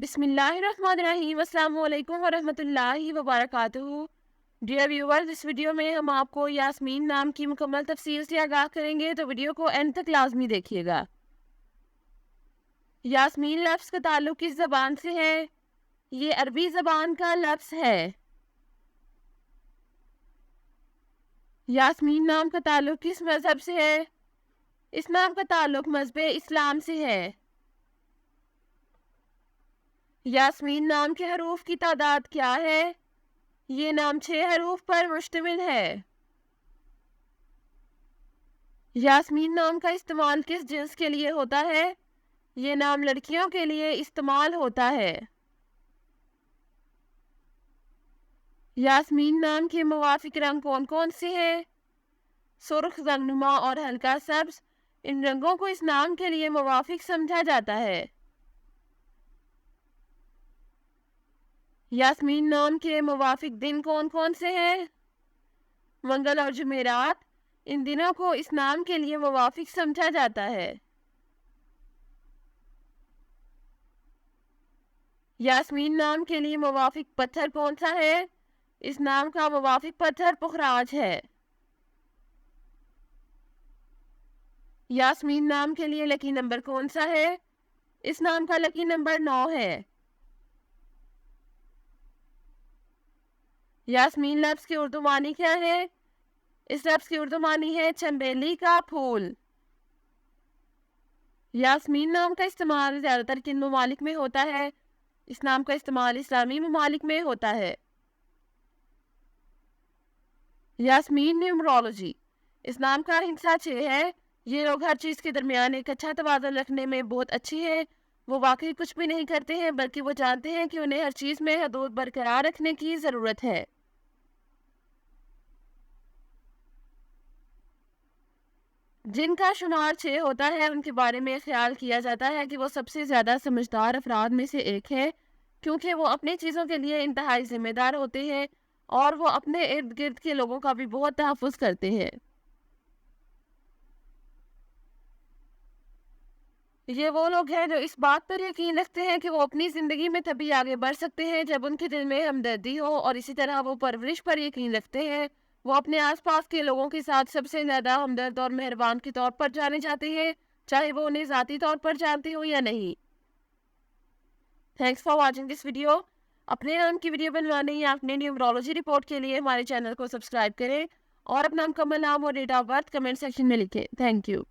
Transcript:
بسم اللہ الرحمن الرحیم۔ السلام علیکم ورحمۃ اللہ وبرکاتہ۔ ڈیئر ویورز، اس ویڈیو میں ہم آپ کو یاسمین نام کی مکمل تفصیل سے آگاہ کریں گے، تو ویڈیو کو اینڈ تک لازمی دیکھیے گا۔ یاسمین لفظ کا تعلق کس زبان سے ہے؟ یہ عربی زبان کا لفظ ہے۔ یاسمین نام کا تعلق کس مذہب سے ہے؟ اس نام کا تعلق مذہب اسلام سے ہے۔ یاسمین نام کے حروف کی تعداد کیا ہے؟ یہ نام 6 حروف پر مشتمل ہے۔ یاسمین نام کا استعمال کس جنس کے لیے ہوتا ہے؟ یہ نام لڑکیوں کے لیے استعمال ہوتا ہے۔ یاسمین نام کے موافق رنگ کون کون سے ہیں؟ سرخ، رنگنما اور ہلکا سبز، ان رنگوں کو اس نام کے لیے موافق سمجھا جاتا ہے۔ یاسمین نام کے موافق دن کون کون سے ہیں؟ منگل اور جمعرات، ان دنوں کو اس نام کے لیے موافق سمجھا جاتا ہے۔ یاسمین نام کے لیے موافق پتھر کون سا ہے؟ اس نام کا موافق پتھر پخراج ہے۔ یاسمین نام کے لیے لکی نمبر کون سا ہے؟ اس نام کا لکی نمبر 9 ہے۔ یاسمین لفظ کی اردو معنی کیا ہے؟ اس لفظ کی اردو معنی ہے چنبیلی کا پھول۔ یاسمین نام کا استعمال زیادہ تر کن ممالک میں ہوتا ہے؟ اس نام کا استعمال اسلامی ممالک میں ہوتا ہے۔ یاسمین نیومرولوجی، اس نام کا ہندسہ 6 ہے۔ یہ لوگ ہر چیز کے درمیان ایک اچھا توازن رکھنے میں بہت اچھی ہے۔ وہ واقعی کچھ بھی نہیں کرتے ہیں، بلکہ وہ جانتے ہیں کہ انہیں ہر چیز میں حدود برقرار رکھنے کی ضرورت ہے۔ جن کا شمار 6 ہوتا ہے، ان کے بارے میں خیال کیا جاتا ہے کہ وہ سب سے زیادہ سمجھدار افراد میں سے ایک ہے، کیونکہ وہ اپنی چیزوں کے لیے انتہائی ذمہ دار ہوتے ہیں اور وہ اپنے ارد گرد کے لوگوں کا بھی بہت تحفظ کرتے ہیں۔ یہ وہ لوگ ہیں جو اس بات پر یقین رکھتے ہیں کہ وہ اپنی زندگی میں تبھی آگے بڑھ سکتے ہیں جب ان کے دل میں ہمدردی ہو، اور اسی طرح وہ پرورش پر یقین رکھتے ہیں۔ وہ اپنے آس پاس کے لوگوں کے ساتھ سب سے زیادہ ہمدرد اور مہربان کے طور پر جانے جاتے ہیں، چاہے وہ انہیں ذاتی طور پر جانتے ہوں یا نہیں۔ Thanks for watching this video. اپنے نام کی ویڈیو بنوانے یا اپنے نیومرولوجی رپورٹ کے لیے ہمارے چینل کو سبسکرائب کریں اور اپنا مکمل نام اور date of birth comment section میں لکھیں۔ Thank you.